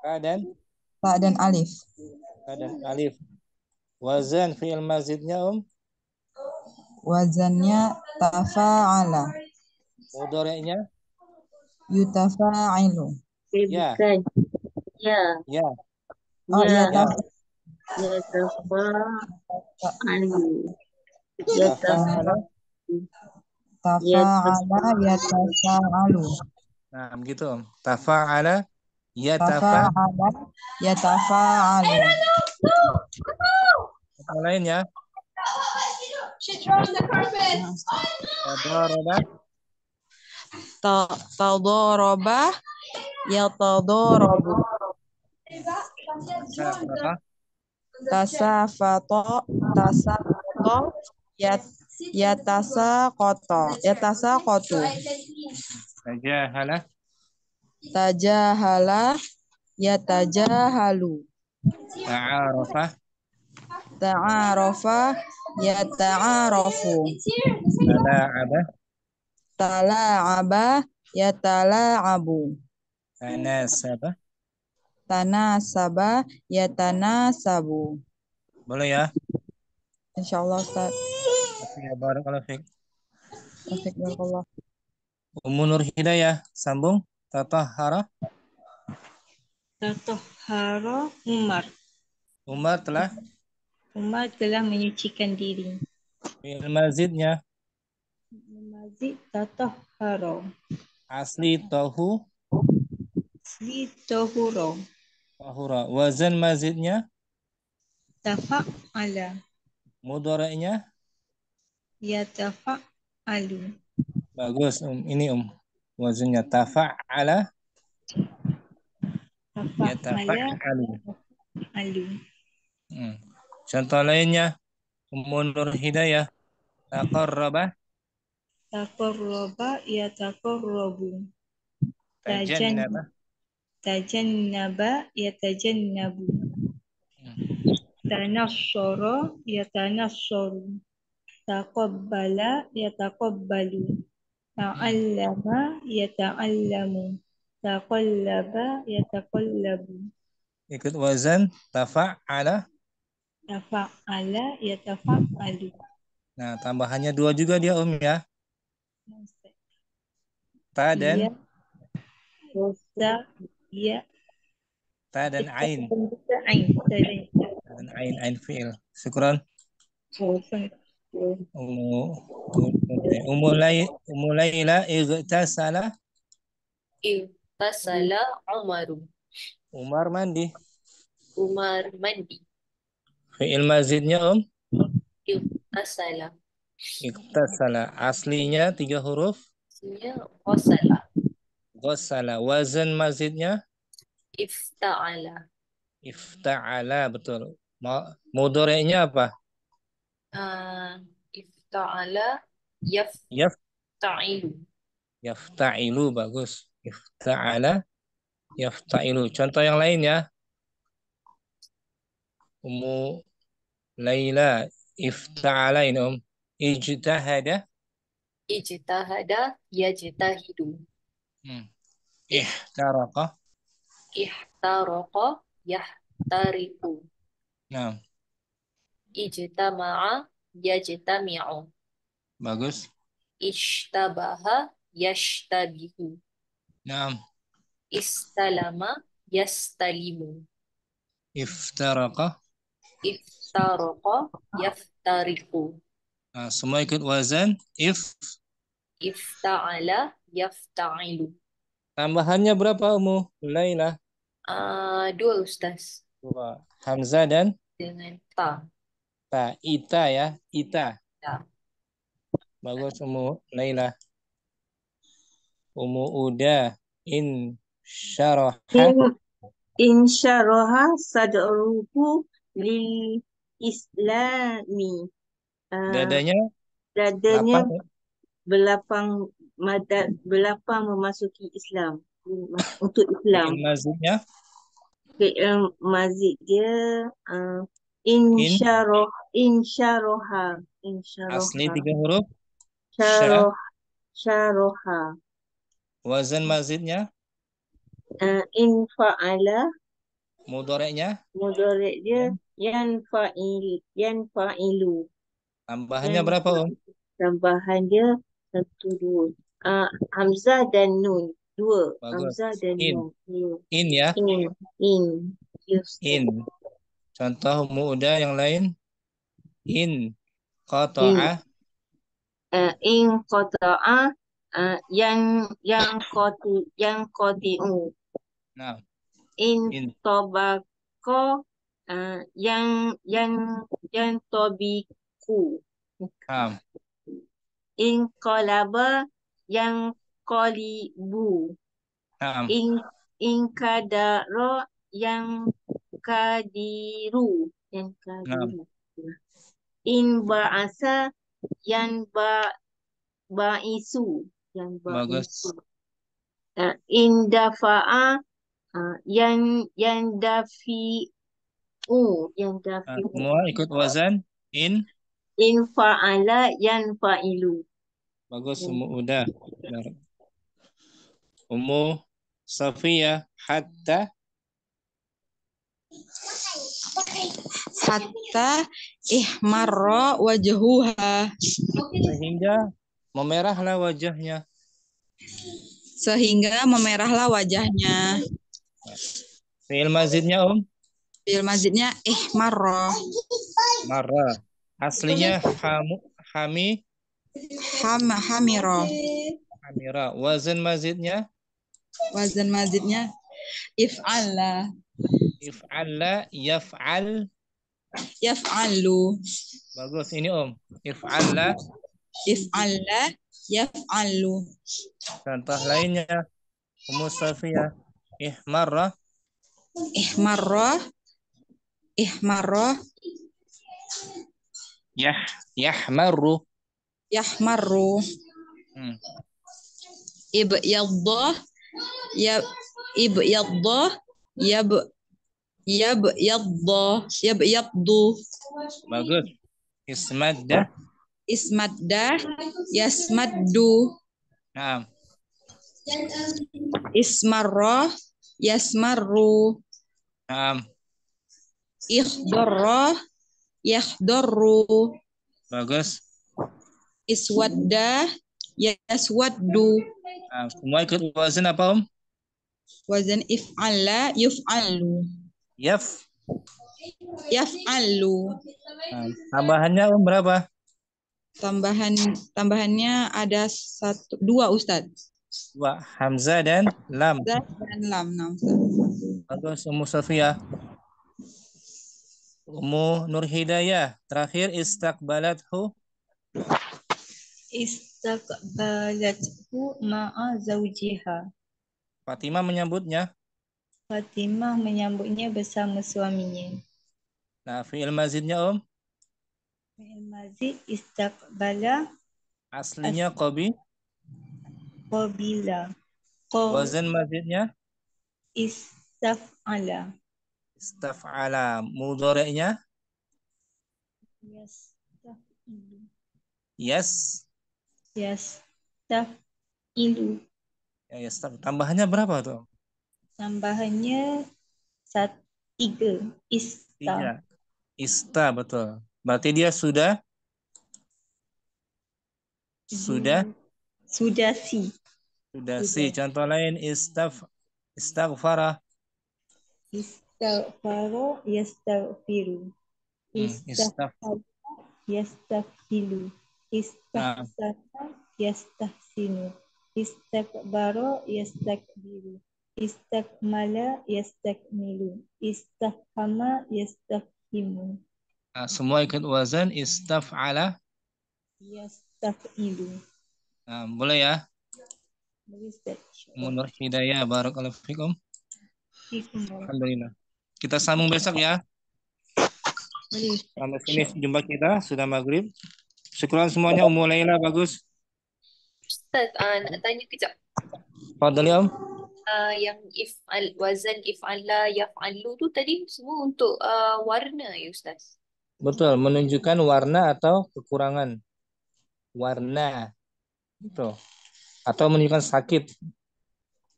Ka dan Ta dan alif. alif. Wazan fi'il mazidnya Wazannya tafa'ala. mudhari'nya Yutafa'ilu. ya. Bukan. Ya. Ya. Oh iya, Ya. Ya tafa'alu. Tafa'ala. tafa'ala yatafa'alu. Nah, begitu. Tafa'ala Tafa'ala yatafa'alu. Yang lain ya. Tadaraba. Tadaraba yatadarabu. Safata. Tasafata yatasaqatu. Tajahala. Tajahala yatajahalu. Ta'arafa. Ta'arafa yata'arafu. Tala'aba. Tala'aba yatala'abu. Tanasaba. Tanasaba yatanasabu. Boleh ya? Insyaallah Ustaz. Ya, barakallahu fiik. Astagfirullah. Ummu Nur Hidayah, sambung. Tatahhara. Tatahhara Umar. Umar telah menyucikan diri. fi'il mazidnya Mazid tatahhara. asli tahu Li tahura. tahura. Wazan mazidnya Tafa'ala. mudhari'nya Yatafa'alu. bagus. Ini wazannya tafa'ala Tafa'ala. yatafa'alu. Alu. Contoh lainnya Ummu Nur Hidayah taqarraba Taqarraba yataqarrabu. tajannaba. Tajannaba yatajannabu. Tanassara yatanassaru. Taqabbala yataqabbalu. Ta'allama yata'allamu. Taqallaba yataqallabu. Ikut wazan tafa'ala. Tafa'ala yatafa'alu. Nah, tambahannya 2 juga dia ya. Ta dan Ya. ta dan ain. Ain. Dan ain fi'il. Syukran. Ummu Laila igtasala. Igtasala Umaru. Umar mandi. Umar mandi. Fi'il mazidnya Igtasala. igtasala. Aslinya 3 huruf. Maksudnya qasala. Ghassala. Wazan mazidnya Ifta'ala. ifta'ala, betul. Mudhari'nya apa? Ifta'ala Yaf yafta'ilu. Yafta'ilu, bagus. Ifta'ala yafta'ilu. Contoh yang lain ya. Ummu Laila ifta'ala ini ijtahada. Ijtahada yajtahidu. Ihtaraqa. Ihtaraqa yahtariqu. Nah, Ijtama'a yajtami'u. bagus. Ishtabaha yashtabihu. Nah, Istalama yastalimu. iftaraqa. Iftaraqa yaftariqu. Nah, semua ikut wazan Ifta'ala yafta'ilu. Tambahannya berapa Ummu Laila? 2 Ustaz. 2. Hamzah dan Dengan ta. Ita ya, ita. Ya. Bagus Umu Laila. Umu Uda. In syaraha. Insyaraha sadruhu lil islami. Dadanya Dadanya lapang. belapang memasuki Islam. Untuk Islam. Fi'il mazidnya. Fi'il mazid dia In. insyaraha. Asli 3 huruf. Syaroh, syaroha. Wazan mazidnya. In fa'ala. Mudhari'nya. Mudhari' dia yanfa'ilu. Tambahannya berapa Om? Tambahan dia 1, 2. Hamzah dan nun. 2. Bagus. Hamzah dan In. nun. In ya. In. Yes. In. Contoh muda yang lain. In qata'a. In qata'a yang qati'u. Nah, In in. tobako yang tobiku. Nah, In kolaba yang kolibu. nah. In kadaro yang kadiru. In ba'asa yang ba'isu. Bagus. In dafa'a yang dafi'u. Semua ikut wazan. In. In fa'ala yang fa'ilu. Bagus Umu Uda. Umu Safia hatta. Hatta ihmarra wajhuha. Sehingga memerahlah wajahnya. Sehingga memerahlah wajahnya. Fi'il mazidnya Om. Fi'il mazidnya ihmarra. Marra. Aslinya Hamira. hamira. Wazan mazidnya. Wazan mazidnya if'ala. If'alla yaf'al. Yaf'alu. Bagus ini Om. If'alla. If'ala yaf'alu. Contoh lainnya. Umu Safia. Ihmarra. Ihmarra. Ihmarra. Yahmarru. Yahmarru. Ibyadda. Ibyadda. Yabyaddu. Bagus. Ismadda. Ismadda. Yasmaddu. Nah. Ismarra. Yasmarru. Nah. Ikhdarra. Yakhdarru. Bagus. Iswadda. Yaswaddu. Nah, semua ikut wazan apa Om? Wazan if'ala yuf'alu. Yaf'alu. Nah, tambahannya Om berapa? Tambahannya ada 2 Ustadz. 2. Hamzah dan lam. Dan lam. Bagus Ummu Safia. Ummu Nur Hidayah. Terakhir istaqbalathu. Istaqbalathu ma'a zawjiha. Fatimah menyambutnya. Fatimah menyambutnya bersama suaminya. Nah, fi'il mazidnya Om. Fi'il mazid istaqbala. Aslinya qabila. Wazan mazidnya Istaf'ala. istaf'ala. Mudhari'nya Yastafilu. Yastafilu. Ya, tambahannya berapa tuh? Tambahannya 3. 3. Ista, betul. Berarti dia sudah si. Contoh lain istaghfara. Istaghfara yastaghfiru. Istafala yastaghfilu. Istahsana yastahsinu. Istakbara yastakbiru. Istakmala yastakmilu. Istafhama yastafhimu. Nah, semua ikut wazan istaf'ala. Yastafilu. Nah, boleh ya? Boleh Ustaz. InsyaAllah. Menurut hidayah, barakallahu fikum. Fikum. Alhamdulillah. Kita sambung besok ya. Boleh Ustaz. Sampai sini jumpa kita, sudah maghrib. Syukran semuanya, Ummu Laila, bagus. Ustaz, nak tanya kejap. Fadhali, Om. Yang if'al, wazan if'ala, yaf'alu tu tadi semua untuk warna ya Ustaz? Betul, menunjukkan warna atau kekurangan. Warna. Itu. Atau menunjukkan sakit.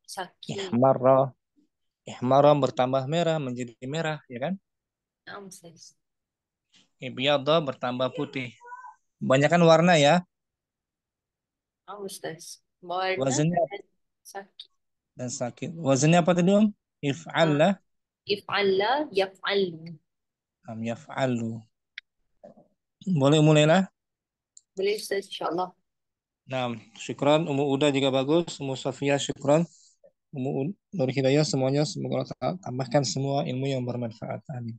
Sakit. Ihmarra. Ihmarra bertambah merah menjadi merah, ya kan? Naam Ustaz. Ibyadha bertambah putih. Banyakan warna ya. Naam Ustaz. Warna Wazannya dan sakit. dan sakit. Wazannya apa tadi, Om? If'alla. If'ala, yaf'alu. Yaf'alu. Boleh mulailah. Boleh Ustaz, insyaAllah. Nah, syukran. Ummu Uda juga bagus. Ummu Safia syukran. Ummu Nur Hidayah semuanya semoga Allah tambahkan semua ilmu yang bermanfaat. Amin.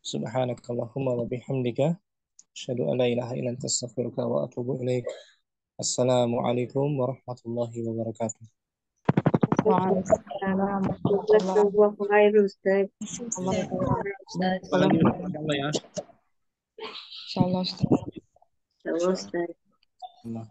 Subhanakallahumma wa bihamdika asyhadu an la ilaha illa anta astaghfiruka wa atubu ilaik. Assalamualaikum warahmatullahi wabarakatuh. Waalaikumsalam warahmatullahi Jazakallahu khairan Ustaz. wabarakatuh. Ustaz. Lagi insyaallah ya. InsyaAllah Ustaz. Sama Ustaz. Allah.